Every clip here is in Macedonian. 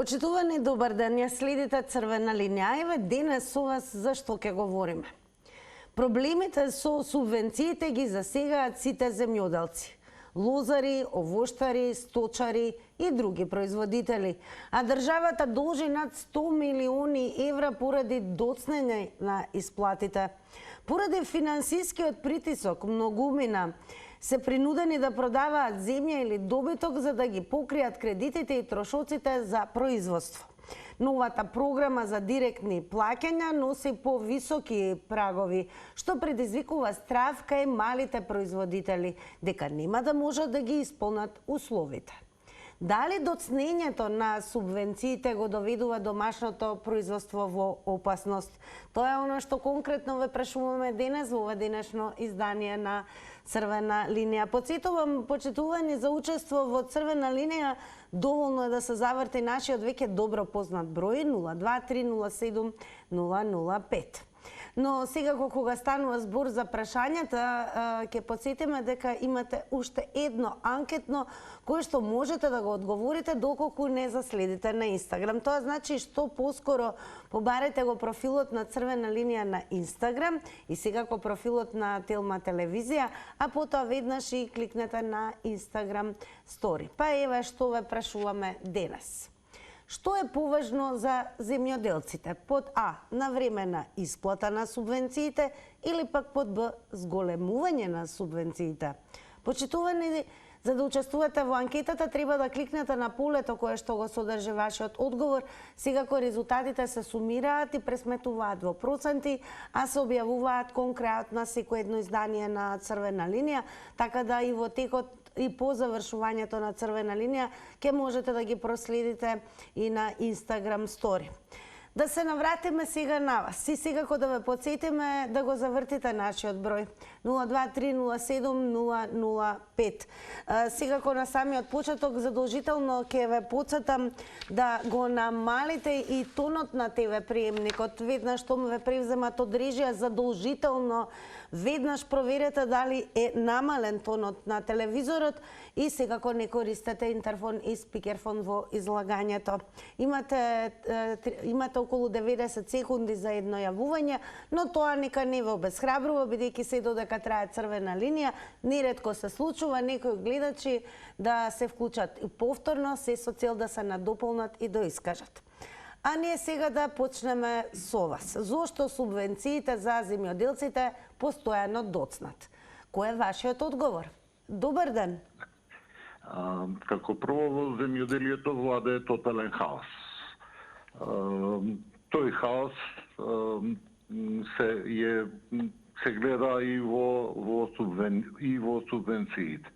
Почитувани, добар ден, ја следите Црвена линија. Еве денес со вас зашто ќе говориме. Проблемите со субвенциите ги засегаат сите земјоделци. Лозари, овоштари, сточари и други производители. А државата должи над 100 милиони евра поради доцнење на исплатите. Поради финансискиот притисок, многумина се принудени да продаваат земја или добиток за да ги покријат кредитите и трошоците за производство. Новата програма за директни плаќања носи повисоки прагови, што предизвикува страв кај малите производители, дека нема да можат да ги исполнат условите. Дали доцнењето на субвенциите го доведува домашното производство во опасност? Тоа е она што конкретно ве прашуваме денес во ова денешно издание на Црвена линија. Потсетувам, почитувани, за учество во Црвена линија, доволно е да се заврти нашиот веќе добро познат број 02307 005. Но сега кога станува збор за прашањата, ќе потсетиме дека имате уште едно анкетно кое што можете да го одговорите доколку не заследите на Инстаграм. Тоа значи што поскоро побарете го профилот на Црвена линија на Инстаграм и секако профилот на Телма телевизија, а потоа веднаш и кликнете на Инстаграм стори. Па еве што ве прашуваме денес. Што е поважно за земјоделците? Под А, навремена исплата на субвенциите или пак под Б, зголемување на субвенциите? Почитувани, за да учествувате во анкетата, треба да кликнете на полето кое што го содржи вашиот одговор. Секако резултатите се сумираат и пресметуваат во проценти, а се објавуваат кон крајот на секој едно издание на Црвена линија, така да и во текот и по завршувањето на Црвена линија ќе можете да ги проследите и на Инстаграм стори. Да се навратиме сега на вас и секако да ве потсетиме да го завртите нашиот број 02307 005. Секако на самиот почеток задолжително ќе ве потсетам да го намалите и тонот на ТВ приемникот. Веднаш што ве превземат од режија, задолжително веднаш проверете дали е намален тонот на телевизорот и секако не користете интерфон и спикерфон во излагањето. Имате околу 90 секунди за едно јавување, но тоа нека не ве обесхрабрува, бидејќи се додека трае Црвена линија, неретко се случува некои гледачи да се вклучат и повторно, се со цел да се надополнат и да искажат. А ние сега да почнеме со вас. Зошто субвенциите за земјоделците постојано доцнат? Кој е вашиот одговор? Добар ден. Како прво во земјоделието владее тотален хаос. Тој хаос се гледа и во субвенциите.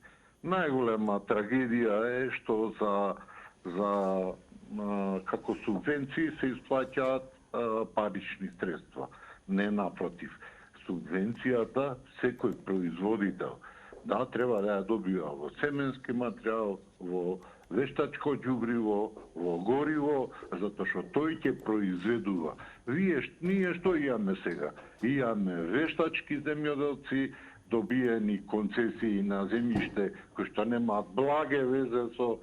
Најголема трагедија е што како субвенции се исплаќаат парични средства. Не напротив. Субвенцијата секој производител треба да ја добива во семенски материјал, во вештачко ѓубриво, во гориво, затоа што тој ќе произведува. Ние што имаме сега? Имаме вештачки земјоделци, добиени концесии на земјиште кои што немаат благе везе со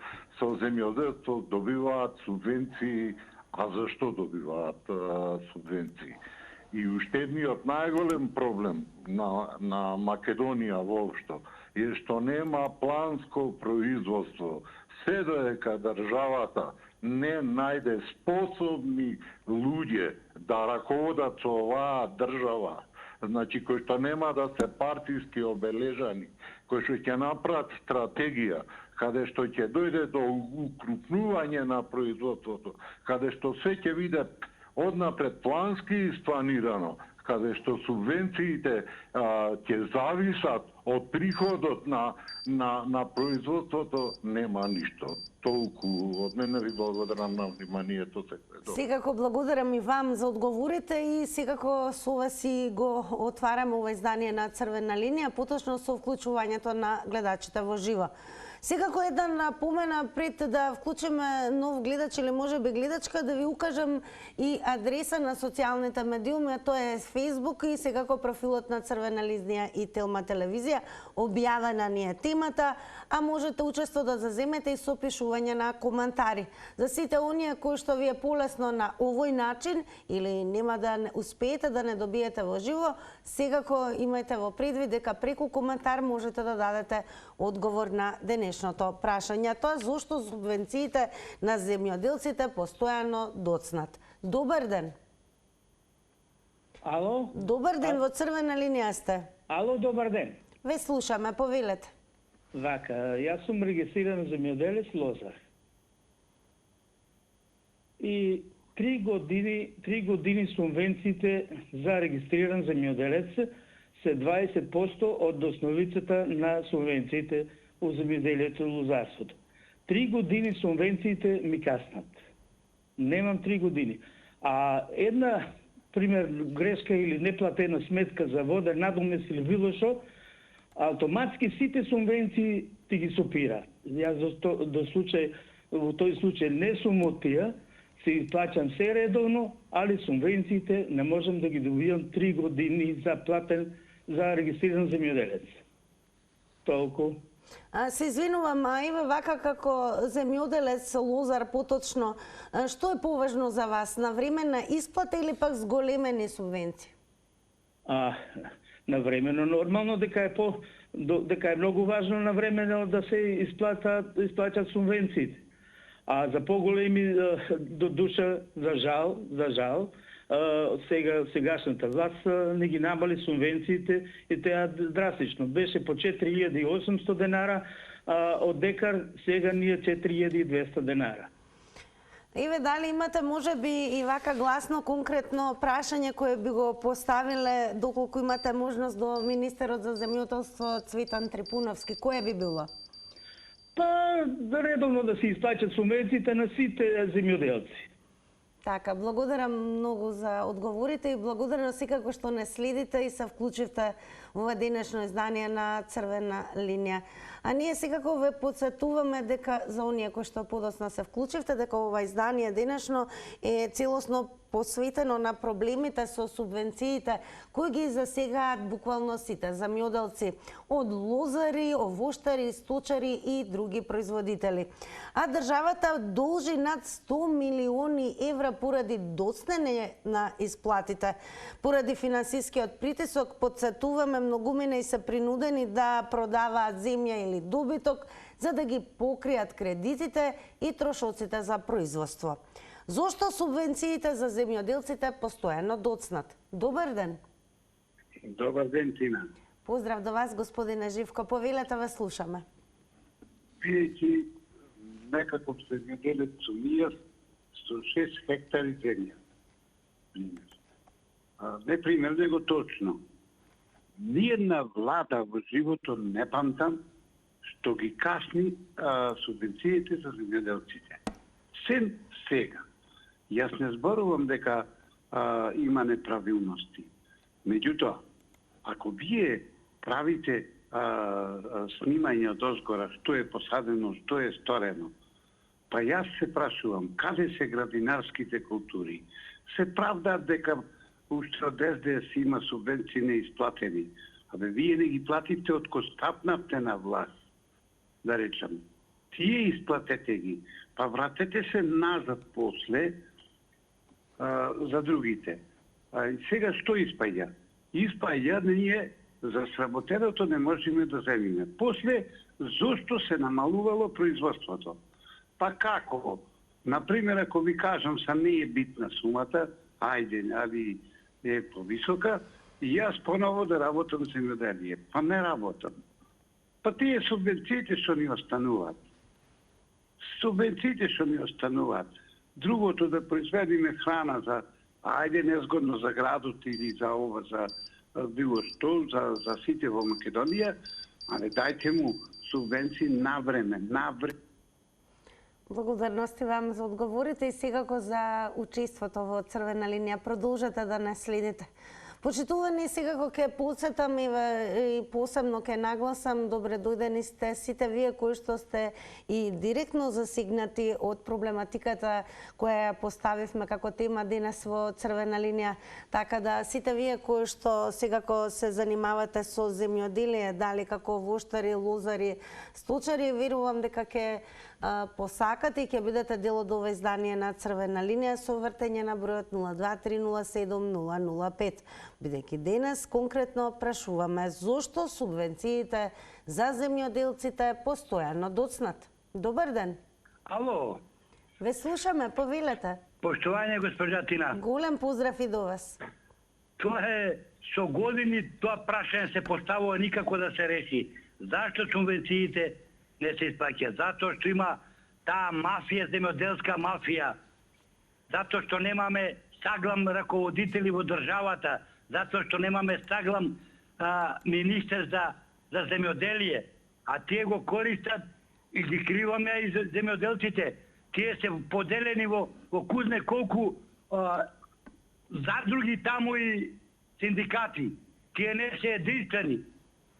земјоделство, добиваат субвенции. А зашто добиваат субвенции? И уште едниот најголем проблем на Македонија воопшто е што нема планско производство. Се додека државата не најде способни луѓе да раководат со оваа држава, значи кои што нема да се партиски обележани, кои што ќе направат стратегија, каде што ќе дојде до укрупнување на производството, каде што се ќе биде однапред плански испланирано, каде што субвенциите ќе зависат од приходот на производството, нема ништо. Толку од мене ви благодарам на вниманието. Секако благодарам и вам за одговорите и секако со вас и го отвараме ова издание на Црвена линија, поточно со вклучувањето на гледачите во живо. Секако еден напомена пред да вклучиме нов гледач или можеби гледачка, да ви укажам и адреса на социјалните медиуми, тоа е Facebook и секако профилот на Црвена линија и Телма телевизија. Објавена ни е темата, а можете учество да заземете и со пишување на коментари. За сите оние кои што ви е полесно на овој начин или нема да успеете да не добиете во живо, секако имајте во предвид дека преку коментар можете да дадете одговор на денешното прашање. Тоа зошто субвенциите на земјоделците постојано доцнат. Добар ден. Ало? Добар ден, во Црвена линија сте. Ало, добар ден. Ве слушаме, повелете. Вака, јас сум регистриран земјоделец Лозар. И 3 години субвенциите за регистриран земјоделец се 20% од основицата на субвенциите у земјоделието и лозарството. 3 години субвенциите ми каснат. Немам 3 години. А една, пример, грешка или неплатена сметка за вода, надомест или било што, автоматски сите субвенции ти ги сопира. Јас во тој случај не сум од тие, се изплачам се редовно, али субвенциите не можам да ги добијам 3 години за платен, за регистриран земјоделец. Толку. Се извинувам, а еве вака како земјоделец Лозар поточно, што е поважно за вас, навременна исплата или пак зголемени субвенции? Навремено нормално дека е многу важно навремено да се исплатат субвенциите. А за поголеми до душа, за жал, сегашната власт не ги намали субвенциите и теа драстично. Беше по 4800 денара од декар, сега ние 4200 денара. Еве, дали имате можеби и вака гласно конкретно прашање кое би го поставиле доколку имате можност до министерот за земјоделство Цветан Трипуновски, кое би било? Па, редовно да се исплаќат субвенциите на сите земјоделци. Така, благодарам многу за одговорите и благодарам секако што не следите и се вклучивте во денешно издание на Црвена линија. А ние секако ве потсетуваме дека за оние кои што подоцна се вклучивте, дека ова издание денешно е целосно посветено на проблемите со субвенциите кои ги засегаат буквално сите земјоделци, од лозари, овоштари, сточари и други производители. А државата должи над 100 милиони евра поради доцнење на исплатите. Поради финансискиот притисок, потсетуваме, многумина и се принудени да продаваат земја или добиток за да ги покријат кредитите и трошоците за производство. Зошто субвенциите за земјоделците постојано доцнат? Добар ден. Добар ден, Тина. Поздрав до вас, господине Живко. Повелете, ве слушаме. Бидејќи некаков земјоделец сум и јас со 6 хектари земја. Не пример, него точно. Ниједна влада во живото не памтам што ги касни субвенциите за земјоделците. Сем сега. Јас не зборувам дека има неправилности. Меѓутоа, ако вие правите снимање од озгора, што е посадено, што е сторено, па јас се прашувам, каде се градинарските култури? Се правдаат дека уште од СДС има субвенции неисплатени. Абе, вие не ги платите од ко стапнавте на власт, да речам. Тие исплатете ги, па вратете се назад после за другите. Сега што испаѓа? Испаѓа ние за сработеното не можеме да земиме. После, зошто се намалувало производството? Па како? Например, ако ви кажам, са не е битна сумата, ајде, али е повисока, и јас поново да работам земјоделие. Па не работам. Па тие субвенциите што ни остануваат. Субвенциите што ни остануваат. Другото да произведиме храна за, ајде незгодно за градот или за ова, за било што, за сите во Македонија, але дајте му субвенции на време. Благодарности вам за одговорите и секако за учеството во Црвена линија. Продолжете да не следите. Почитувани, секако ќе подсетам и посебно ќе нагласам, добре дојдени сте сите вие кои што сте и директно засегнати од проблематиката која ја поставивме како тема денес во Црвена линија, така да сите вие кои што секако се занимавате со земјоделие, дали како воштари, лозари, сточари, верувам дека ќе посакате и ќе бидете дел од ова издание на Црвена линија со вртење на бројот 02307-005. Бидејќи денес конкретно прашуваме зошто субвенциите за земјоделците постојано доцнат. Добар ден. Ало. Ве слушаме, повелете. Поштовање, госпожа Тина. Голем поздрав и до вас. Тоа е со години тоа прашање се поставува никако да се реши. Зашто субвенциите не се исплаќаат? Затоа што има таа мафија, земјоделска мафија. Затоа што немаме саглам раководители во државата. Затоа што немаме саглам министер за земјоделие. А тие го користат и ги криваме и земјоделците. Тие се поделени во кузне колку задруги таму и синдикати. Тие не се единствени.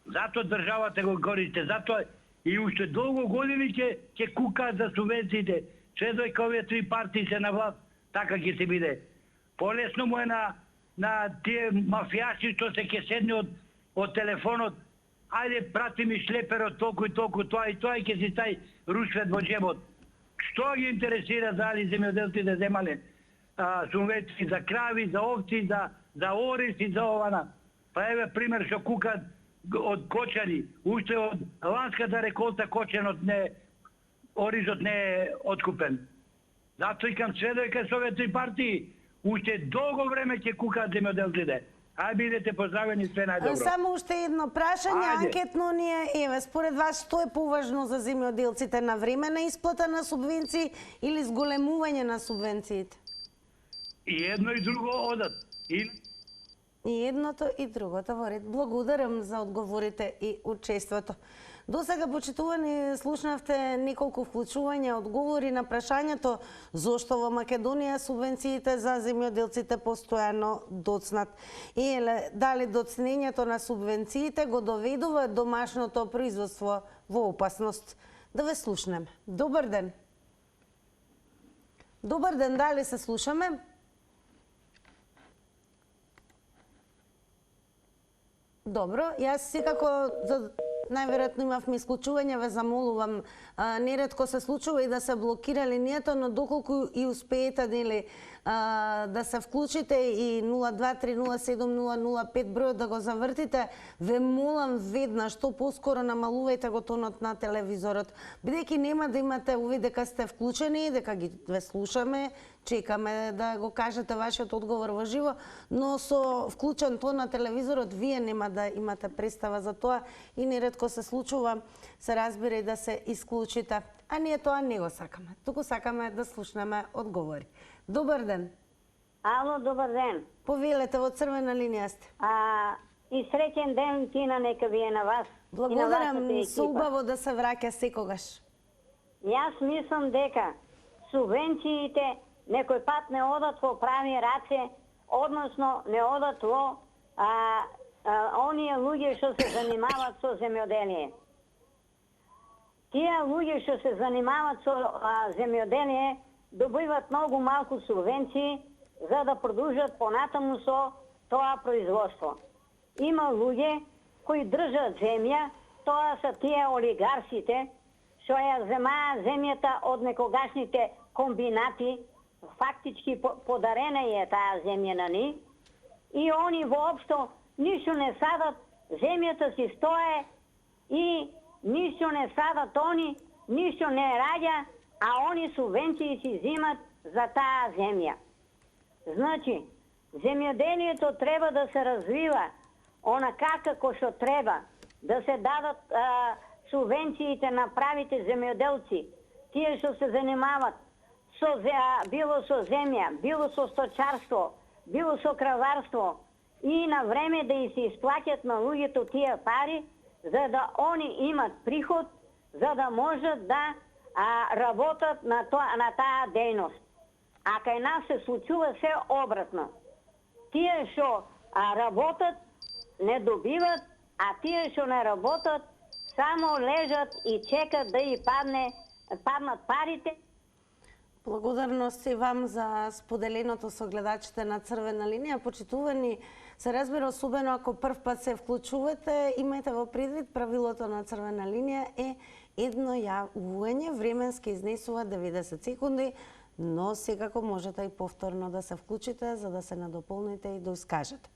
Затоа државата го користи. Затоа и уште долго години ќе кукаат за субвенциите. Следојка овие три партии се на власт, така ќе се биде. Полесно му е на тие мафијачи што се ќе седне од телефонот. Ајде, прати ми шлеперот толку и толку, тоа и тоа и ќе си тај рушвет во джебот. Што ги интересира дали земјоделците земале субвенции за крави, за овци, за ориз и за ована. Па еве пример што кукат од кочани, уште од ланската реколта коченот оризот не е откупен. Затоа икам следојка со овие три партии, уште долго време ќе кукаат земјоделците. Ај бидете поздравени, све најдобро. Само уште едно прашање, Ајде. анкетно ни е, еве, според вас што е поважно за земјоделците, на времена исплата на субвенции или зголемување на субвенциите? И едно и друго одат. И едното и другото во ред. Благодарам за одговорите и учеството. До сега, почитувани, слушнавте неколку вклучувања, одговори на прашањето зошто во Македонија субвенциите за земјоделците постојано доцнат. И дали доцнењето на субвенциите го доведува домашното производство во опасност. Да ве слушнеме. Добар ден. Добар ден, дали се слушаме? Добро, јас секако најверојатно имавме исклучување, ве замолувам, неретко се случува и да се блокира линијата, но доколку и успеете да се вклучите и 02307-005 бројот да го завртите, ве молам веднаш што поскоро намалувајте го тонот на телевизорот, бидејќи нема да имате увид дека сте вклучени, дека ги ве слушаме, чекаме да го кажете вашиот одговор во живо, но со вклучен тон на телевизорот вие нема да имате представа за тоа и неретко се случува, се разбира и да се исклучите. А ние тоа не го сакаме. Туку сакаме да слушнеме одговори. Добар ден. Ало, добар ден. Повелете, во Црвена линија сте. И среќен ден, Тина, нека ви е на вас. Благодарам, со убаво да се враќа секогаш. Јас мислам дека субвенциите некој пат не одат во прави раце, односно не одат во оние луѓе што се занимаваат со земјоделие. Тие луѓе што се занимаваат со земјоделие добиваат многу малку субвенции за да продолжат понатаму со тоа производство. Има луѓе кои држат земја, тоа се тие олигарсите што ја земаат земјата од некогашните комбинати, фактички подарена е таа земја на ни, и они воопшто ништо не садат, земјата си стое и ништо не садат они, ништо не раѓа, а они субвенции си зимат за таа земја. Значи, земјоделието треба да се развива онака како што треба, да се дадат субвенциите на правите земјоделци, тие што се занимават било со земја, било со сточарство, било со краварство, и на време да и се исплаќат на луѓето тие пари, за да они имат приход, за да можат да работат на таа дејност. А кај нас се случува се обратно. Тие што а работат, не добиват, а тие што не работат, само лежат и чекат да и паднат парите. Благодарности вам за споделеното со гледачите на Црвена линија. Почитувани, се разбира, особено ако прв пат се вклучувате, имајте во предвид правилото на Црвена линија е едно јавување, временски изнесува 90 секунди, но секако можете и повторно да се вклучите за да се надополните и да искажете.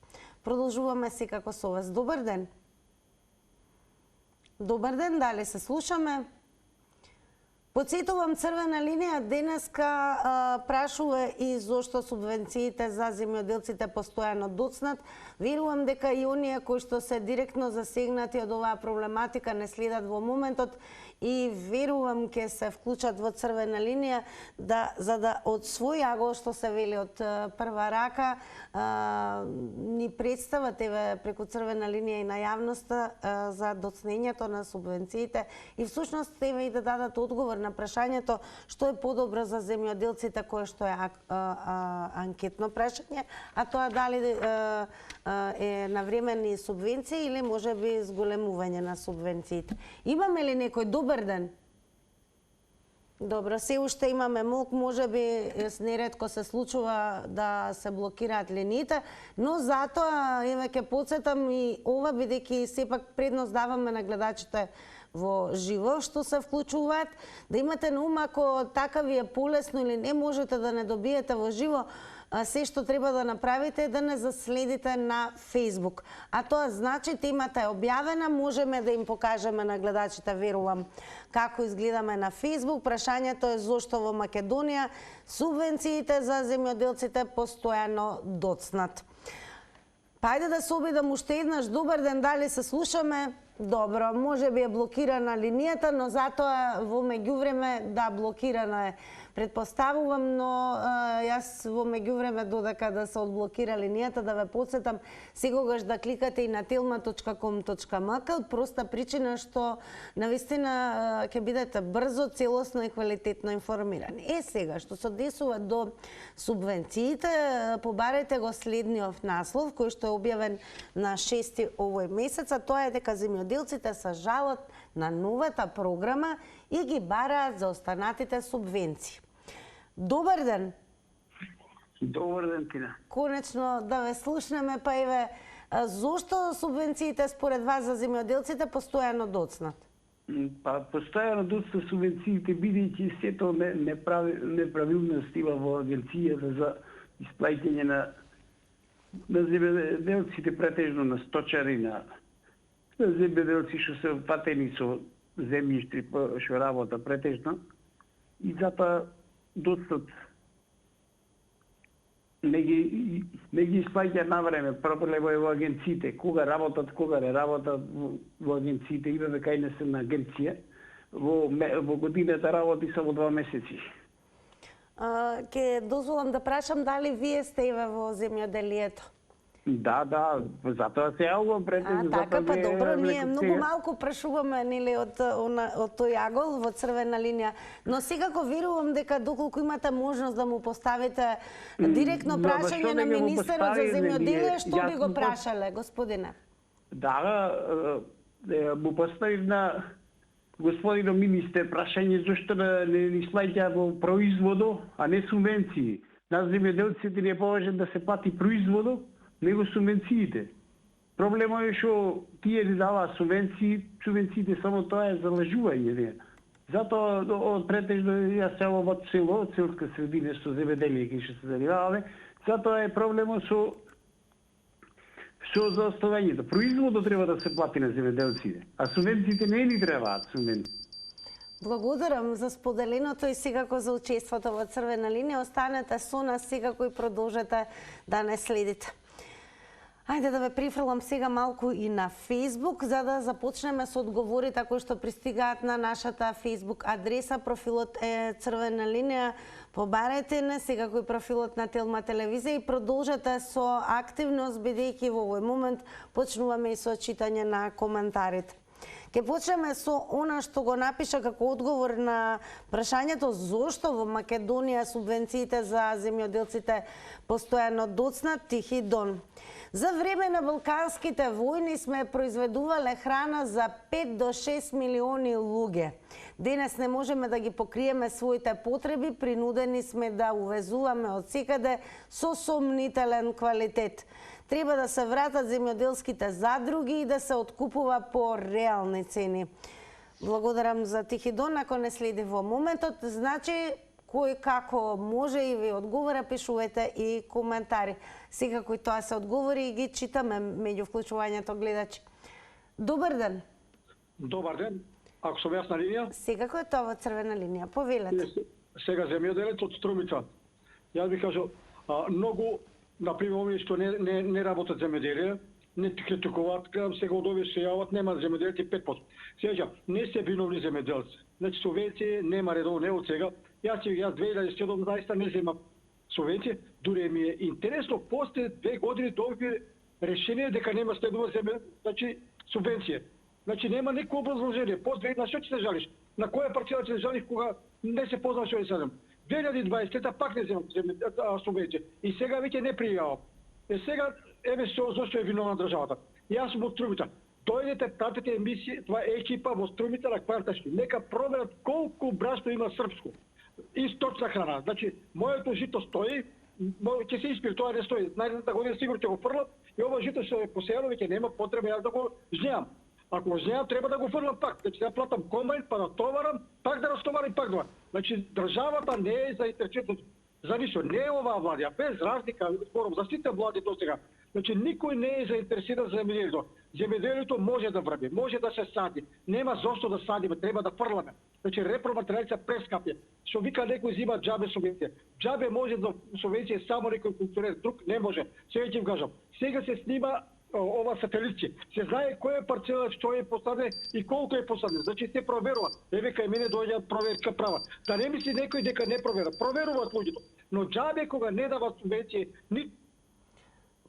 Продолжуваме секако со вас. Добар ден. Добар ден, дали се слушаме? Подсетувам, Црвена линија денеска прашува и зошто субвенциите за земјоделците постојано доцнат. Верувам дека и оние кои што се директно засегнати од оваа проблематика не следат во моментот и верувам ќе се вклучат во Црвена линија за да од свој агол, што се вели од прва рака, ни представат преку Црвена линија и на јавноста за доцнењето на субвенциите и всушност и да дадат одговор на прашањето што е подобро за земјоделците, кое што е анкетно прашање, а тоа дали е навременни субвенции или можеби зголемување на субвенциите. Имаме ли некој? Добар ден. Добро, се уште имаме молк, можеби неретко се случува да се блокираат линиите, но затоа еве ќе потсетам и ова, бидејќи сепак предност даваме на гледачите во живо што се вклучуваат, да имате на ум ако така ви е полесно или не можете да не добиете во живо, се што треба да направите е да не заследите на Facebook. А тоа значи темата е објавена, можеме да им покажеме на гледачите, верувам, како изгледаме на Facebook. Прашањето е зошто во Македонија субвенциите за земјоделците постојано доцнат. Хајде да се обидам уште еднаш. Добар ден, дали се слушаме? Добро, може би е блокирана линијата, но затоа во меѓувреме, да, блокирана е, предпоставувам, но јас во меѓувреме додека да се одблокира линијата, да ве потсетам секогаш да кликате и на telma.com.mk од проста причина што навистина ќе бидете брзо, целосно и квалитетно информирани. Сега, што се однесува до субвенциите, побарете го следниот наслов, кој што е објавен на 6 овој месец, а тоа е дека земјоделците се жалат на новата програма и ги бараат за останатите субвенции. Добар ден. Добар ден, Тина. Конечно да ве слушнеме, па еве, зошто субвенциите според вас за земјоделците постојано доцнат? Па постојано доцнат субвенциите, бидејќи сето неправилности во агенцијата за исплаќање на земјоделците, претежно на сточари, на земјоделци што се патени со земјишти што работа претежно, и затоа доцнат не ги исплаќаат на време. Проблемот е во агенциите, кога работат, кога не работат во агенциите. Имаме кај не се на агенција, во годината работи само 2 месеци. Ке дозволам да прашам дали вие сте еве во земјоделието? Да, затоа се јавувам пред тебе. Така, па добро, ние многу малку прашуваме нели од тој агол во Црвена линија, но секако верувам дека доколку имате можност да му поставите директно прашање на министерот за земјоделие, што би го прашале, господине? Да, му поставив на господинот министер прашање зошто не исплаќа во производо, а не субвенции. На земјоделците не е поважен да се плати производо, него субвенциите. Проблемот е што тие ни дава субвенциите само тоа е залажување, не. Затоа од претежно јас се во село, селска средина со земјоделие ќе се занимаваме, затоа е проблемот со заоставањето. Производот треба да се плати на земјоделците, а субвенциите не ни требаат субвенции. Благодарам за споделеното и секако за учеството во Црвена линија. Останете со нас, секако и продолжете да не следите. Ајде да ве прифрлам сега малку и на Facebook, за да започнеме со одговорите кои што пристигаат на нашата Facebook адреса. Профилот е Црвена линија. Побарете не, секако и профилот на Телма телевизија и продолжете со активност, бидејќи во овој момент почнуваме и со читање на коментарите. Ке почнеме со она што го напиша како одговор на прашањето зошто во Македонија субвенциите за земјоделците постојано доцнат. Тихи Дон. За време на балканските војни сме произведувале храна за 5 до 6 милиони луѓе. Денес не можеме да ги покриеме своите потреби, принудени сме да увезуваме од секаде со сомнителен квалитет. Треба да се вратат земјоделските задруги и да се откупува по реални цени. Благодарам за Тихи Дон, ако не следи во моментот. Значи, кој како може и ви одговора, пишувате и коментари. Секако и тоа се одговори и ги читаме меѓу вклучувањето гледачи. Добар ден. Добар ден. Ако сум јас на линија? Секако е тоа во црвена линија. Повелете. Сега земјоделец од Струмица. Јас би кажал, многу, например, овие што не работат земјоделие, не критикуваат, сега од овие се јават, нема земјоделци 5%. Сега, не се виновни земјоделци. Значи, субвенции нема редовно, не од сега. Јас 2017 не земам субвенции, дури ми е интересно, после 2 години добив решение дека нема следува значи, субвенција. Значи нема никакво образложение. После на што ќе се жалиш? На која парцела ќе се жалиш кога не се познава што е седам? 2020 пак не земам субвенција. И сега веќе не пријавам. Сега еве зошто е виновна државата. Јас сум од Струмица. Дојдете, пратете емисија, това е екипа во Струмица на Кварташки. Нека проверат колку брашно има српско. И сточна храна. Значи, моето жито стои, ќе се испири, тоа не стои. Наредната година сигурно ќе го фрлат и ова жито што е посејано веќе нема потреба јас да го жнеам. Ако го жнеам, треба да го фрлам пак. Значи, да платам комбајн, па да товарам, пак да растоварам и пак да. Значи, државата не е заинтересирана за ништо. Не е оваа влада, без разлика, спорам за сите влади до сега. Значи, никој не е заинтересиран за земјоделието. Земјоделието може да врби, може да се сади. Нема зошто да садиме, треба да фрламе. Значи, репроматеријалите се прескапи. Што вика некој зима џабе субвенција. Џабе може да субвенција само некој културер, друг не може. Сега ќе им кажам. Сега се снима ова сателитче. Се знае кој е парцела, што е посаден и колку е посаден. Значи се проверува. Еве кај мене доаѓа проверка права. Да не мисли некој дека не провера. Проверуваат луѓето. Но џабе кога не дава субвенција, ни...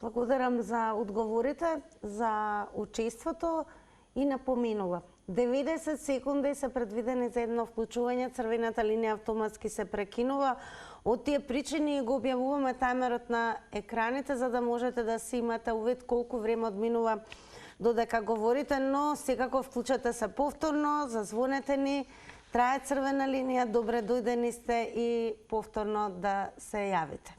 Благодарам за одговорите, за учеството и напоминува. 90 секунди се предвидени за едно вклучување, црвената линија автоматски се прекинува. Од тие причини го објавуваме таймерот на екраните за да можете да си имате увид колку време одминува додека говорите, но секако вклучете се повторно, зазвонете ни, трае црвена линија, добре дојдени сте и повторно да се јавите.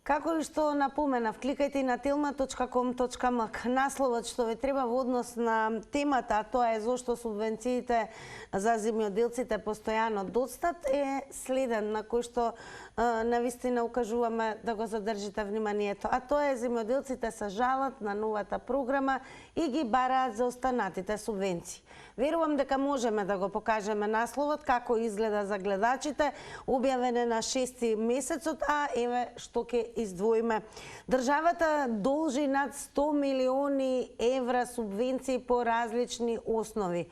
Како и што напоменав, кликајте на telma.com.mk. Насловот што ви треба во однос на темата, а тоа е зошто субвенциите за земјоделците постојано доцнат, е следен на кој што навистина укажуваме да го задржите вниманието. А тоа е земјоделците се жалат на новата програма и ги бараат за останатите субвенции. Верувам дека можеме да го покажеме насловот како изгледа за гледачите, објавен е на 6 месецот, а еве што ќе издвоиме. Државата должи над 100 милиони евра субвенции по различни основи.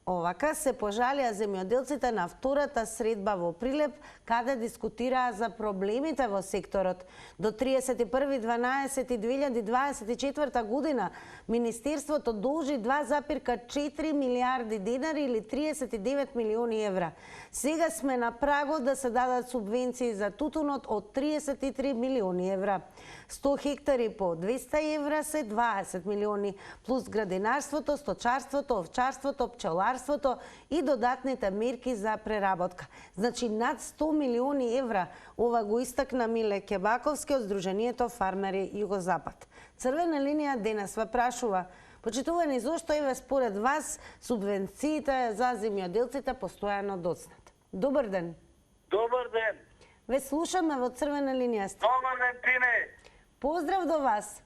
Овака се пожалија земјоделците на втората средба во Прилеп, каде дискутираа за проблемите во секторот. До 31.12.2024 година Министерството должи 2,4 милиарди денари или 39 милиони евра. Сега сме на прагот да се дадат субвенции за тутунот од 33 милиони евра. 100 хектари по 200 евра се 20 милиони, плюс градинарството, сточарството, овчарството, пчеларството и додатните мерки за преработка. Значи над 100 милиони евра, ова го истакна Миле Кебаковски од Сдруженијето Фармери Југозапад. Црвена линија денес ве прашува: почитувани, зошто еве според вас субвенциите за земјоделците постојано доцнат? Добар ден. Добар ден. Ве слушаме во црвена линија сте. Дома Ментине. Поздрав до вас.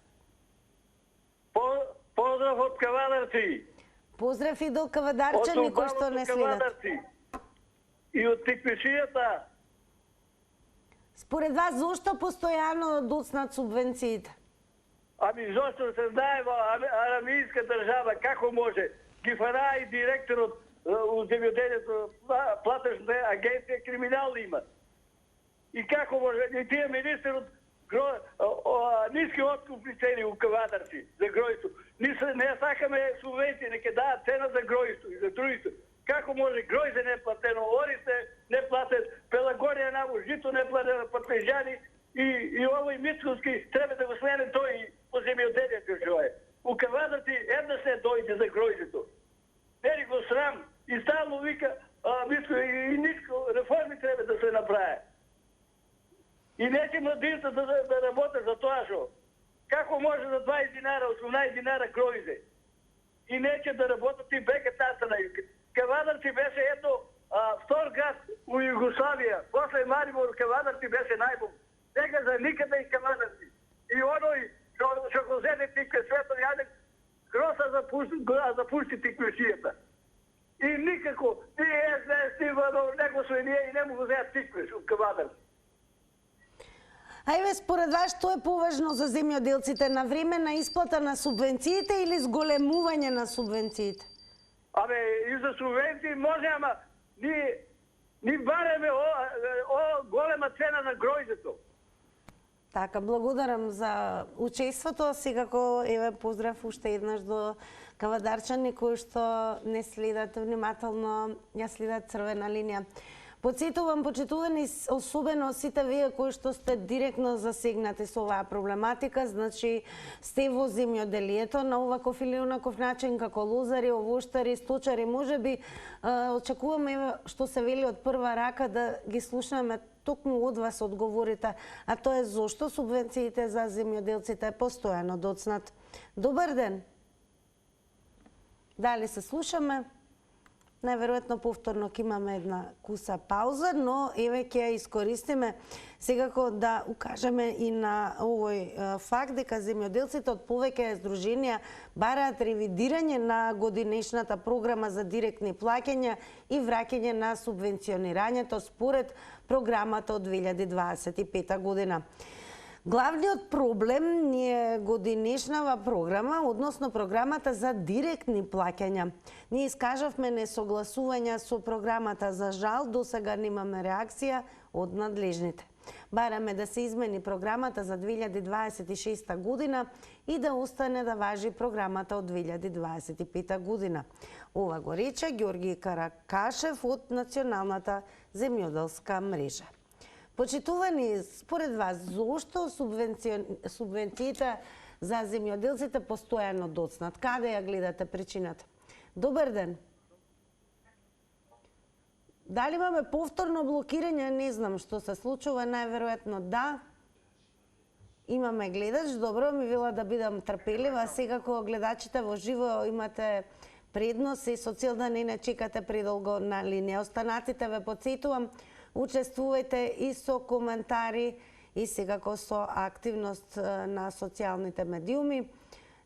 Поздрав од Кавадарци. Поздрав и до кавадарчани кои што не следат. И од Тиквишијата. Според вас, зошто постојано доцнат субвенциите? Ами зошто се знае во арамијска држава како може. Ги фара и директорот у земјоделието, платежна агенција криминални има. И како може, и тие министерот ниски откупни цени у кавадарци за гројство. Не сакаме субвенции, нека даат цена за гројство и за другите. Како може гројзе не платено, орисе не платен, пелагонија наво, жито не платено, партизани и овој Мицкоски треба да го смене тој по земјоделието што е. У кавадарци една се дојде за гројзето. Нели го срам и стално вика Мицко и ниско реформи треба да се направи. И неќе младите да работат за тоа што. Како може за 20 динара, 18 динара гројзе? И неќе да работат и вегетација на Кавадарци беше едно втор град у Југославија. После Марибор Кавадарци беше најбог. Сега за никаде и Кавадарци. И оној што го зеде тикве Свето Јанек, Гроса запушти тиквешијата. И никако, ни СДС, ни ВНО, него се ние и не му го зеат тиквеш у Кавадарци. Ајде, според вас, што е поважно за земјоделците? На време на исплата на субвенциите или зголемување на субвенциите? Абе, и за субвенции може, ама ни бареме голема цена на гројзето. Така, благодарам за учеството. Секако, еве, поздрав уште еднаш до кавадарчани кои што не следат внимателно, ја следат црвена линија. Подсетувам, почитувани, особено сите вие кои што сте директно засегнати со оваа проблематика, значи сте во земјоделието на оваков или онаков начин, како лозари, овоштари, сточари, можеби очекуваме што се вели од прва рака да ги слушнаме токму од вас одговорите, а тоа е зошто субвенциите за земјоделците е постојано доцнат. Добар ден. Дали се слушаме? Најверојатно повторно ќе имаме една куса пауза, но еве ќе ја искористиме секако да укажеме и на овој факт дека земјоделците од повеќе здруженија бараат ревидирање на годинешната програма за директни плаќања и враќање на субвенционирањето според програмата од 2025 година. Главниот проблем ни е годинешнава програма, односно програмата за директни плаќања. Ние искажавме несогласувања со програмата, за жал досега немаме реакција од надлежните. Бараме да се измени програмата за 2026 година и да остане да важи програмата од 2025 година. Ова го рече Ѓорги Каракашев од Националната земјоделска мрежа. Почитувани, според вас, зошто субвенциите за земјоделците постојано доцнат? Каде ја гледате причината? Добар ден. Дали имаме повторно блокирање? Не знам што се случува, најверојатно да. Имаме гледач, добро, ми вела да бидам трпелива. Секако гледачите во живо имате предност и со цел да не чекате предолго на линија. Останатите ве подсетувам, учествувајте и со коментари и секако со активност на социјалните медиуми.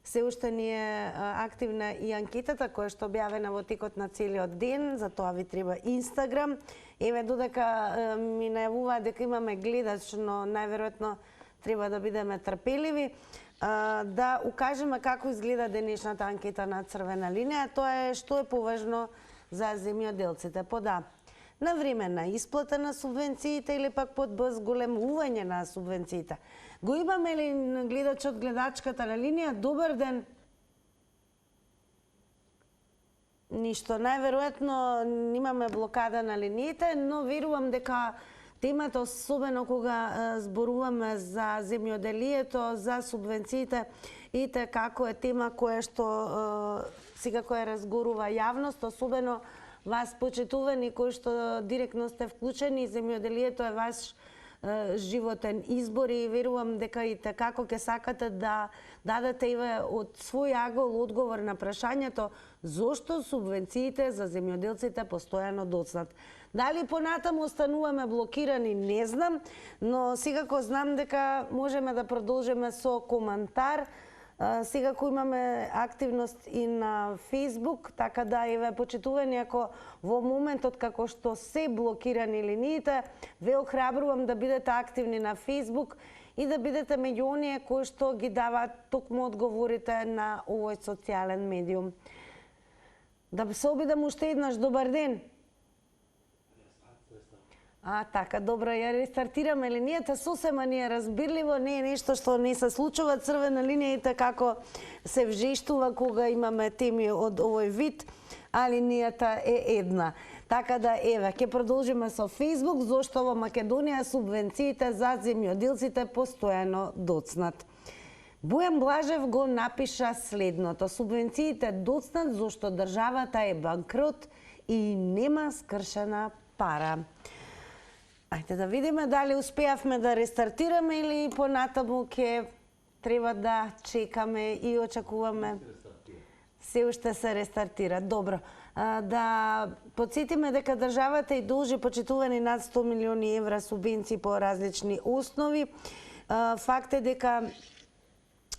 Се уште не е активна и анкетата која што објавена во текот на целиот ден, за тоа ви треба Инстаграм. Еве, додека ми најавува дека имаме гледач, но најверојатно треба да бидеме трпеливи, да укажеме како изгледа денешната анкета на црвена линија. Тоа е што е поважно за земјоделците. Под А, на време на исплата на субвенциите или пак под Б, зголемување на субвенциите. Го имаме ли гледач од гледачката на линија? Добар ден. Ништо. Најверојатно имаме блокада на линиите, но верувам дека темата, особено кога зборуваме за земјоделието, за субвенциите, и како е тема која што секако ја разгорува јавност, особено вас почитувани кои што директно сте вклучени, земјоделието е ваш животен избор и верувам дека и како ќе сакате да дадете од свој агол одговор на прашањето зошто субвенциите за земјоделците постојано доцнат. Дали понатаму остануваме блокирани, не знам, но секако знам дека можеме да продолжиме со коментар. Секако имаме активност и на Facebook, така да еве почитувани, ако во моментот како што се блокирани линиите, ве охрабрувам да бидете активни на Facebook и да бидете меѓу оние кои што ги даваат токму одговорите на овој социјален медиум. Да се обидам уште еднаш, добар ден. Така, добро, ја рестартираме линијата, сосема ни е разбирливо, не е нешто што не се случува. Црвена линија и како се вжештува кога имаме теми од овој вид, а линијата е една. Така да, еве, ќе продолжиме со Facebook, зошто во Македонија субвенциите за земјоделците постојано доцнат. Бојан Блажев го напиша следното: субвенциите доцнат зошто државата е банкрот и нема скршена пара. Ајде да видиме дали успеавме да рестартираме или понатаму ќе треба да чекаме и очекуваме. Се уште се рестартира. Добро. Да подсетиме дека државата и должи почитувани над 100 милиони евра субвенции по различни основи. Факт е дека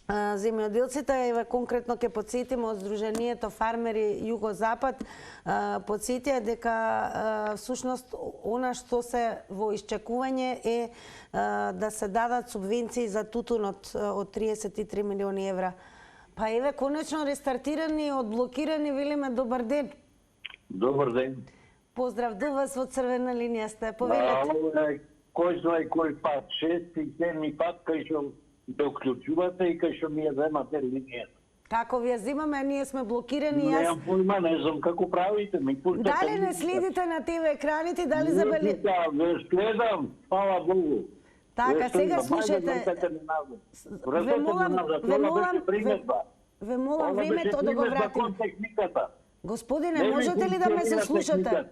земјоделците, еве конкретно ќе подсетиме од Сдруженијето Фармери Југозапад, подсетија дека всушност она што се во исчекување е да се дадат субвенции за тутунот од 33 милиони евра. Па еве конечно рестартирани, одблокирани, велиме добар ден. Добар ден. Поздрав до вас, во црвена линија сте. Повелете. Кој знае кој пат, 6 и 7 пат кај што да уклучувате и кај што ми ја земате линијата. Како ви ја земаме, ние сме блокирани. Немам појма, не знам како правите. Дали не следите на ТВ екраните, дали забели... Не следам, фала Богу. Така, сега слушате. Ве молам времето да го вратим. Господине, можете ли да ме се слушате?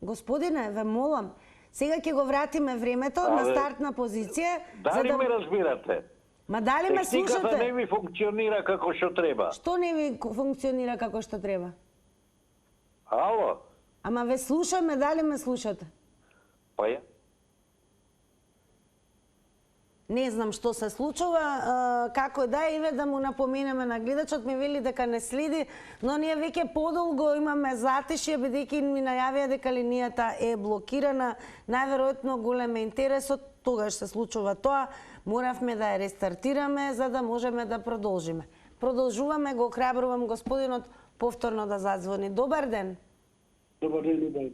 Господине, ве молам. Сега ќе го вратиме времето на стартна позиција. Дали ме разбирате? Ма дали ме слушате? Техниката не ми функционира како што треба. Што не ви функционира како што треба? Ало? Ама ве слушаме, дали ме слушате? Па ја. Не знам што се случува, како да еве да му напоменеме на гледачот, ми вели дека не следи, но ние веќе подолго имаме затишје, бидејќи ми најавија дека линијата е блокирана, најверојатно голем е интересот, тогаш се случува тоа, моравме да ја рестартираме за да можеме да продолжиме. Продолжуваме, го храбрувам господинот повторно да зазвони. Добар ден. Добар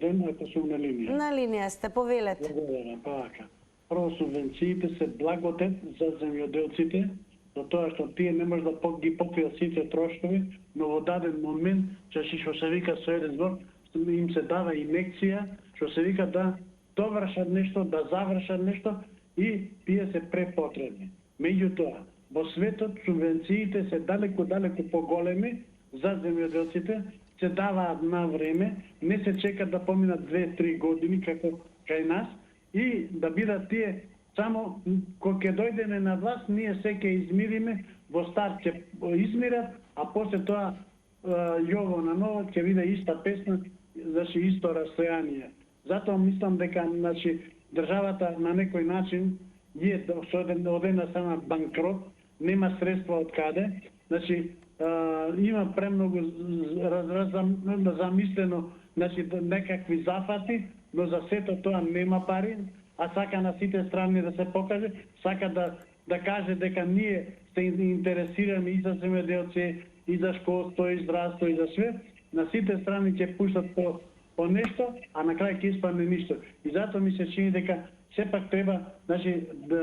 ден, ако сум на линија. На линија сте, повелете. Благодарам, така. Прво, субвенциите се благодет за земјоделците, за тоа што тие не може да ги покријат сите трошкови, но во даден момент, што се вика со еден збор, им се дава инекција, што се вика да довршат нешто, да завршат нешто и тие се препотребни. Меѓутоа, во светот субвенциите се далеку поголеми за земјоделците, се даваат на време, не се чека да поминат 2-3 години како кај нас, и да бидат тие само кога ќе дојдеме на власт, ние се ќе измириме, во старт ќе измират, а после тоа јово на ново ќе биде иста песна, значи исто растојание. Затоа мислам дека државата на некој начин е од една страна банкрот, нема средства од каде, значи има премногу замислено, значи некакви зафати, но за сето тоа нема пари, а сака на сите страни да се покаже, сака да каже дека ние се интересираме и за земјоделци, и за школство, и здравство, и за све. На сите страни ќе пуштат по нешто, а на крај ќе испадне ништо. И затоа ми се чини дека сепак треба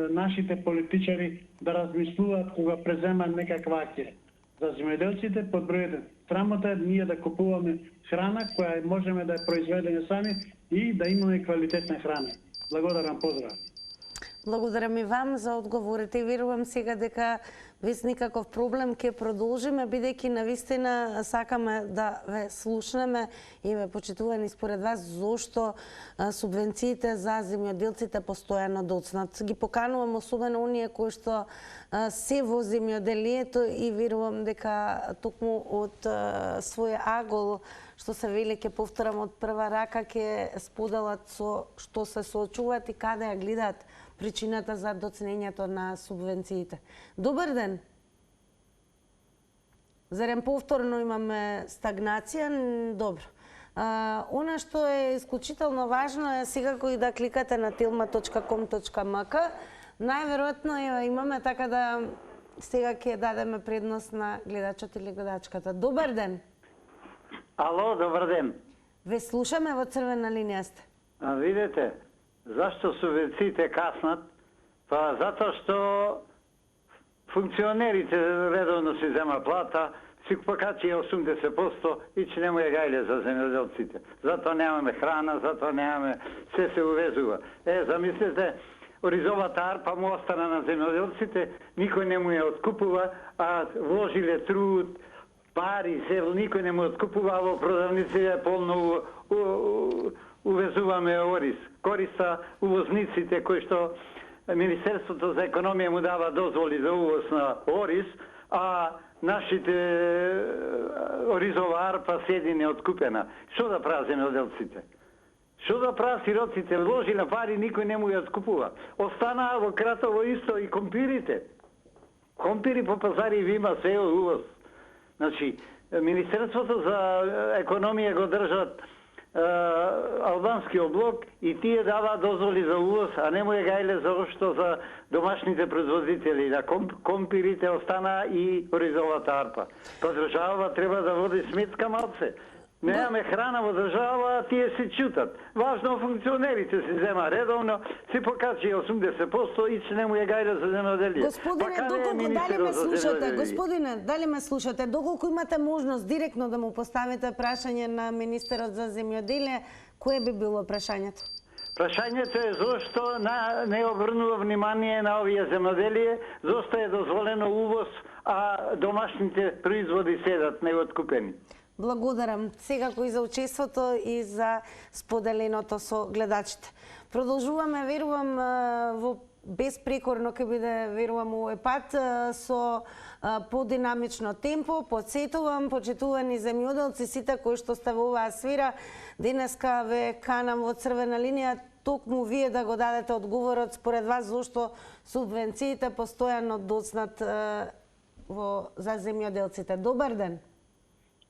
нашите политичари да размислуваат кога преземаат некаква акција. За земјоделците под број 1. Срамота е ние да купуваме храна која можеме да ја произведеме сами и да имаме квалитетна храна. Благодарам, поздрав. Благодарам и вам за одговорите и верувам сега дека без никаков проблем ќе продолжиме, бидејќи навистина сакаме да ве слушнеме и ве почитувани според вас зошто субвенциите за земјоделците постојано доцнат. Ги поканувам особено оние кои што се во земјоделието и верувам дека токму од свој агол, што се вели, ќе повторам од прва рака, ќе споделат со што се соочуваат и каде ја гледаат причината за доцнењето на субвенциите. Добар ден! Зарем повторно имаме стагнација? Добро. Она што е исклучително важно е секако и да кликате на tilma.com.mk. Најверојатно имаме, така да сега ќе дадеме предност на гледачот или гледачката. Добар ден! Ало, добар ден. Ве слушаме, во црвена линија сте. Видете, Зашто субвенциите каснат? Па затоа што функционерите редовно си зема плата, си покачи 80% и че нема е гајле за земјоделците. Затоа немаме храна, затоа немаме, се увезува. Замислете, оризовата арпа му остана на земјоделците, никој не му ја откупува, а вложиле труд, пари, никој не му откупува, а во продавниците полно увезуваме ориз. Користа увозниците кои што Министерството за економија му дава дозволи за увоз на ориз, а нашите оризова арпа седи неоткупена. Што да прават земјоделците? Што да прават сироците? Вложи на пари, никој не му ја откупува. Останаа во Кратово исто и компирите. Компири по пазари ви има се увоз. Значи, Министерството за економија го држат албанскиот блок и тие даваат дозволи за увоз, а не му е гајле заошто за домашните производители, да компирите останаа и оризовата арпа. Па држава треба да води сметка малце. Немаме храна во држава, а тие се чутат. Важно функционерите се зема редовно, се покачи 80% и че не му е гајле за земјоделие. Господине, доколку дали ме слушате, господине, дали ме слушате, доколку имате можност директно да му поставите прашање на министерот за земјоделие, кое би било прашањето? Прашањето е зошто не обрнува внимание на овие земјоделие, зошто е дозволено увоз, а домашните производи седат неоткупени. Благодарам секако и за учеството и за споделеното со гледачите. Продолжуваме, верувам, во безпрекорно ќе биде, верувам, овој пат со подинамично темпо. Подсетувам, почитувани земјоделци, сите кои што сте во оваа сфера, денеска ве канам во црвена линија, токму вие да го дадете одговорот според вас зошто субвенциите постојано доцнат за земјоделците. Добар ден.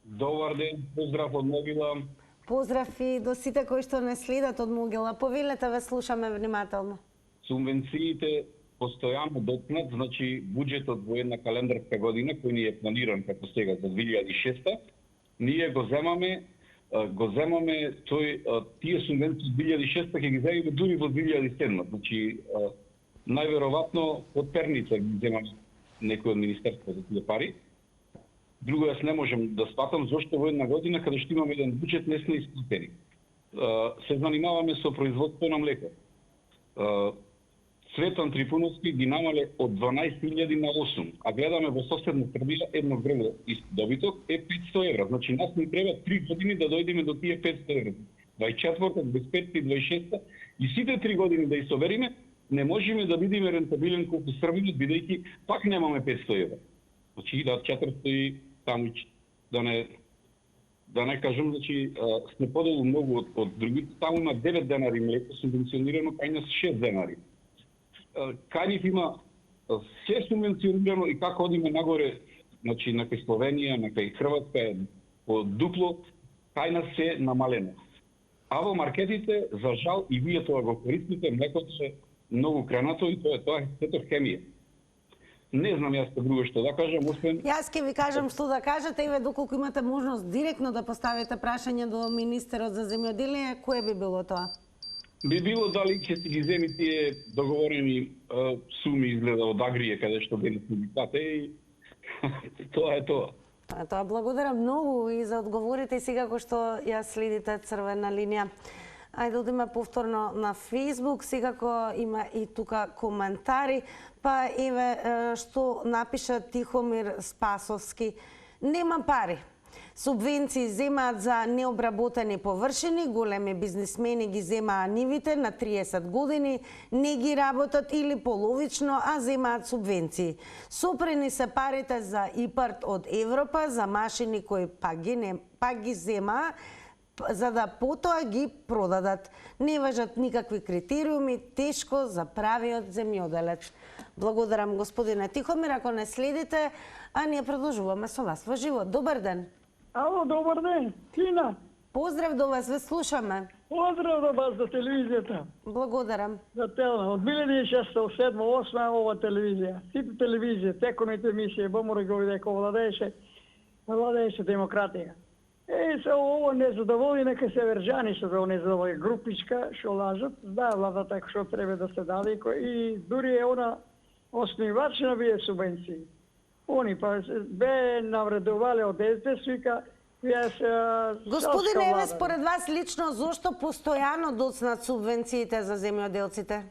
Добар ден, поздрав од Могила. Поздрав и до сите кои што не следат од Могила. Повелете, ве слушаме внимателно. Субвенциите постојано доцнат, значи буџетот во една календарска година кој ни е планиран како сега за 2006, ние го земаме тие субвенции 2006 ќе ги земеме дури во 2007. Значи најверојатно од перница ги земаме некој од министерството за тие пари. Друго јас не можам да сватам зошто во една година каде што имаме еден буџет не сме исплатени. Се занимаваме со производство на млеко. Цветан Трифуновски ги намале од 12.000 на 8, а гледаме во соседна Србија едно грло добиток е 500 евра. Значи нас ни треба 3 години да дојдеме до тие 500 евра. 24-та, 25-та и 26-та и сите 3 години да исовериме, не можеме да бидеме рентабилен колку Србија, бидејќи пак немаме 500 евра. Значи да 400 и таму да не кажам, значи сме подолу многу од другите. Таму има 9 денари млеко субвенционирано, кај нас 6 денари. Кај нив има се субвенционирано и како одиме нагоре, значи на кај Словенија, на кај Хрватска по дупло, кај нас се намалено. А во маркетите, за жал, и вие тоа го користите, млекото се многу кренато и тоа е сето хемија. Не знам јас друго што да кажам, освен... Јас ќе ви кажам што да кажете, и ве доколку имате можност директно да поставите прашање до министерот за земјоделие, кое би било тоа? Би било дали ќе си ги земи тие договорени суми изгледа од Агрија, каде што били синдикате и тоа е тоа. Тоа благодарам многу и за одговорите и сега кој што ја следите црвена линија. Ајде одиме повторно на Facebook, секако има и тука коментари, па еве што напиша Тихомир Спасовски. Нема пари. Субвенции земаат за необработени површини, големи бизнисмени ги земаа нивите на 30 години, не ги работат или половично, а земаат субвенции. Сопрени се парите за ИПАРД од Европа, за машини кои пак ги земаа, за да потоа ги продадат. Не важат никакви критериуми, тешко за правиот земјоделец. Благодарам, господине Тихомир, ако не следите, а ние продолжуваме со вас во живо. Добар ден. Ало, добар ден, Тина. Поздрав до вас, ве слушаме. Поздрав до вас за телевизијата. Благодарам. За телевизија. Од 2006 до 2007-2008 ова телевизија. Сите телевизија, теконите емисија, ВМРО го виде како владееше демократија. Со ово незадоволни нека северџани што тоа незадоволни групичка што лажат, знае владата што треба да се даде и дури е она основач на вие субвенции. Они па бе навредувале од СДС, вика Господин Еве, според вас лично, зошто постојано доцнат субвенциите за земјоделците?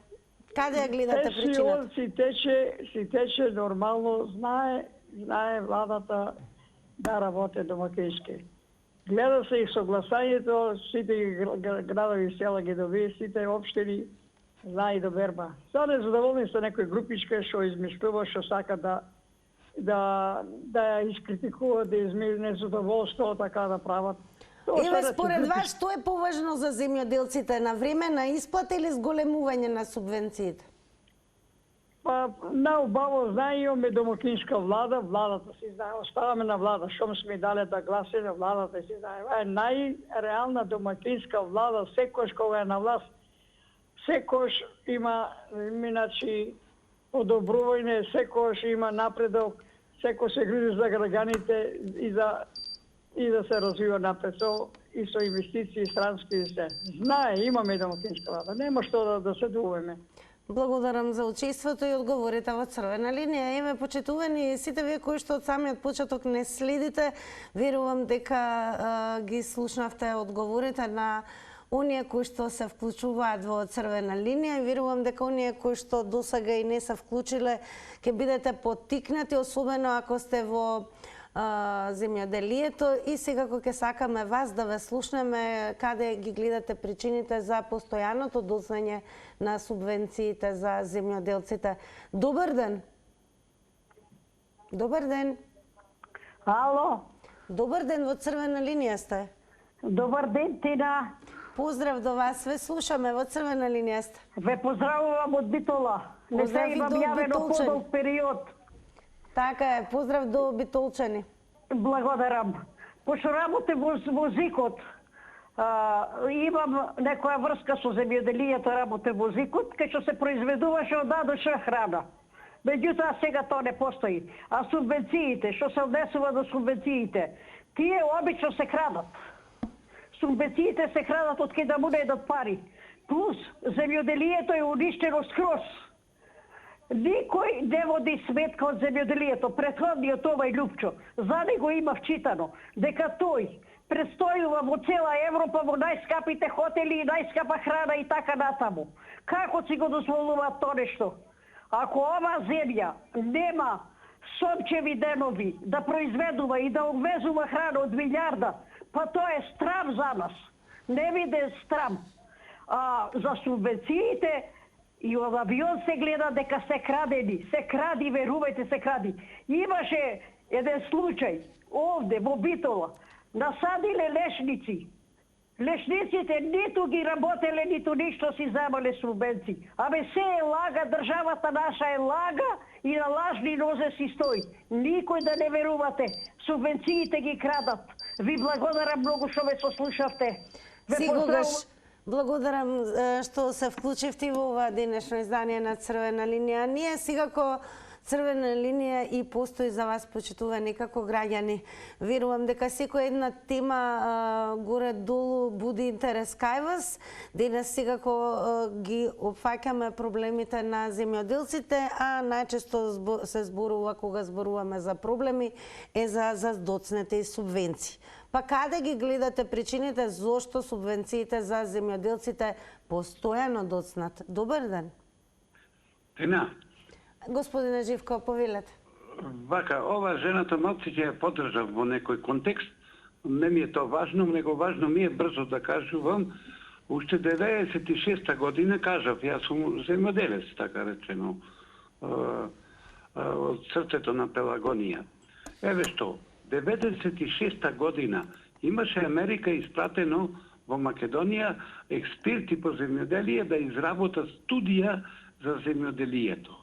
Каде ја гледате причината? Си тече нормално, знае владата да работи домакински. Гледа се и согласањето, сите градови и села ги добие, сите општини, знае и до берба. Са незадоволни со некој групичка што измислува, што сака да искритикува, да измери незадоволство, така да прават. Еве, според вас, што е поважно за земјоделците? На време на исплата или зголемување на субвенциите? Па, наубаво знае, имаме домакинска влада, владата си знае, оставаме на влада, шом сме дали да гласиме, владата си знае. Това е најреална домакинска влада, секојаш кога е на власт, секојаш има, иначе, одобрување, секојаш има напредок, секој се грижи за граѓаните и да се развива напред и со инвестиции странски и се. Знае, имаме домакинска влада, нема што да се дуваме. Благодарам за учеството и одговорите во црвена линија. Еве, почитувани сите вие кои што од самиот почеток не следите, верувам дека ги слушнавте одговорите на оние кои што се вклучуваат во црвена линија и верувам дека оние кои што досега и не се вклучиле ќе бидете поттикнати, особено ако сте во земјоделието и секако ќе сакаме вас да ве слушнеме каде ги гледате причините за постојаното доцнење на субвенциите за земјоделците. Добар ден. Добар ден. Ало. Добар ден, во црвена линија сте. Добар ден, Тина. Поздрав до вас, ве слушаме, во црвена линија сте. Ве поздравувам од Битола. Не се имам јавено подолг период. Така е, поздрав до битолчани. Благодарам. Пошто работе во ЗИКот, имам некоја врска со земјоделието, работе во ЗИКот, кај што се произведуваше од А до Ш храна. Меѓутоа сега тоа не постои. А субвенциите, што се однесува до субвенциите, тие обично се крадат. Субвенциите се крадат од кај да му не едат пари. Плюс земјоделието е уништено скроз. Никој не води сметка од земјоделието. Претходниот овај Лупчо, за него има вчитано дека тој престојува во цела Европа во најскапите хотели и најскапа храна и така натаму. Како си го дозволуваат тоа нешто? Ако ова земја нема сончеви денови да произведува и да увезува храна од милиарда, па тоа е страм за нас. Не биде страм. За субвенциите и од авион се гледа дека се крадени. Се кради, верувајте, се кради. Имаше еден случај овде во Битола. Насадиле лешници. Лешниците ниту ги работеле, ниту ништо си земале субвенции. Абе се е лага, државата наша е лага и на лажни нозе си стои. Никој да не верувате. Субвенциите ги крадат. Ви благодарам многу што ме сослушавте. Сигурно. Благодарам што се вклучивте во ова денешно издание на Црвена линија. Ние секако Црвена линија и постои за вас, почитувани како граѓани. Верувам дека секоја една тема горе-долу буди интерес кај вас. Денес секако ги опфаќаме проблемите на земјоделците, а најчесто се зборува кога зборуваме за проблеми е за доцнете и субвенции. Па каде ги гледате причините зошто субвенциите за земјоделците постојано доцнат? Добар ден. Тина. Господине Живко, повелете. Вака, ова жената малци ќе ја поддржав во некој контекст. Не ми е тоа важно, него важно ми е брзо да кажувам. Уште 96-та година кажав, јас сум земјоделец, така речено, од срцето на Пелагонија. Еве што, 96-та година имаше Америка испратено во Македонија експерти по земјоделие да изработат студија за земјоделието.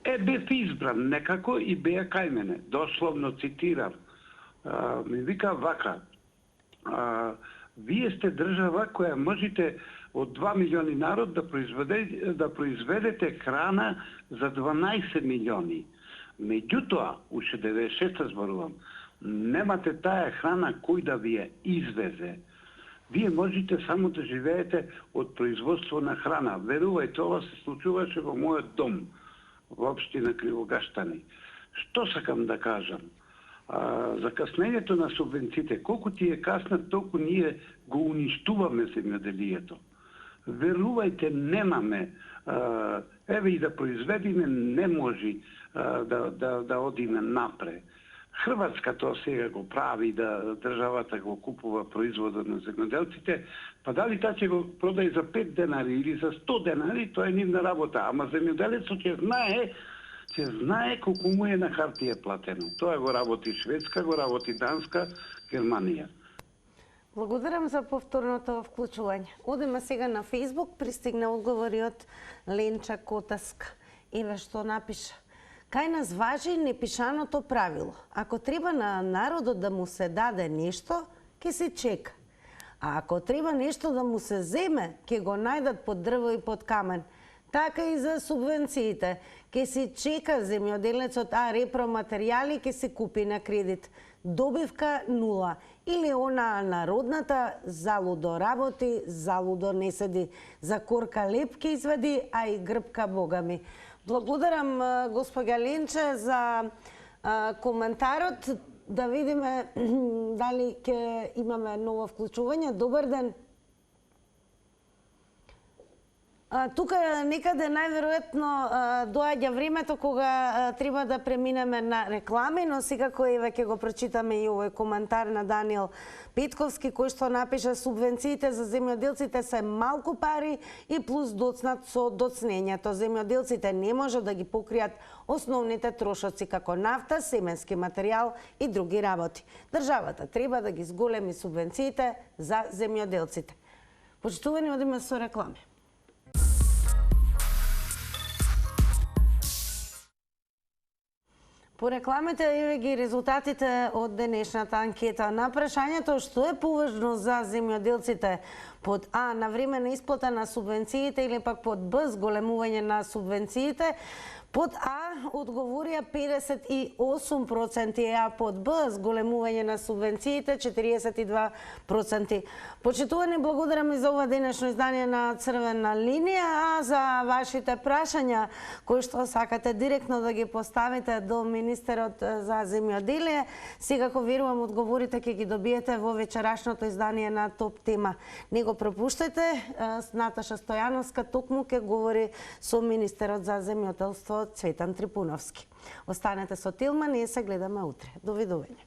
Бев избран некако и беа кај мене. Дословно цитирам. Ми вика вака. Вие сте држава која можете од 2 милиони народ да произведете храна за 12 милиони. Меѓутоа, уште 96-та зборувам, немате тая храна кој да ви ја извезе, вие можете само да живеете од производство на храна. Верувајте, ова се случуваше во мојот дом, во општина Кривогаштани. Што сакам да кажам? Закаснењето на субвенциите, колку ти е каснат, толку ние го уништуваме земјоделието. Верувајте, немаме. Еве и да произведиме, не може да одиме напред. Хрватска тоа сега го прави, да државата го купува производот на земјоделците, па дали таа ќе го продаде за 5 денари или за 100 денари, тоа е нивна работа. Ама земјоделецот ќе знае колку му е на хартија платено. Тоа го работи Шведска, го работи Данска, Германија. Благодарам за повторното вклучување. Одеме сега на Фејсбук, пристигна одговори од Ленча Котаска. Еве што напиша. Кај нас важи непишаното правило. Ако треба на народот да му се даде нешто, ќе се чека. А ако треба нешто да му се земе, ќе го најдат под дрво и под камен. Така и за субвенциите. Ќе се чека земјоделецот, а репроматеријали ќе се купи на кредит. Добивка 0. Или она народната залудо работи, залудо не седи. За корка леп ќе извади, а и грбка богами. Благодарам госпоѓа Ленче за коментарот. Да видиме дали ќе имаме ново вклучување. Добар ден. Тука некаде најверојатно доаѓа времето кога треба да преминеме на реклами, но секако еве ќе го прочитаме и овој коментар на Даниел Петковски, кој што напиша: субвенциите за земјоделците се малку пари и плюс доцнат со доцнењето. Земјоделците не може да ги покријат основните трошоци како нафта, семенски материјал и други работи. Државата треба да ги зголеми субвенциите за земјоделците. Почитувани, одиме со реклами. По рекламите еве ги резултатите од денешната анкета. На прашањето што е поважно за земјоделците, под А навремена исплата на субвенциите или пак под Б зголемување на субвенциите, под А одговорија 58%, а под Б зголемување на субвенциите 42%. Почитувани, благодарам и за ова денешно издание на Црвена линија, а за вашите прашања кои што сакате директно да ги поставите до министерот за земјоделие, секако верувам одговорите ќе ги добиете во вечерашното издание на Топ тема. Не го пропуштајте, Наташа Стојановска токму ќе говори со министерот за земјоделство Цветан Трипуновски. Останете со Тилма, ние се гледаме утре. Довидување.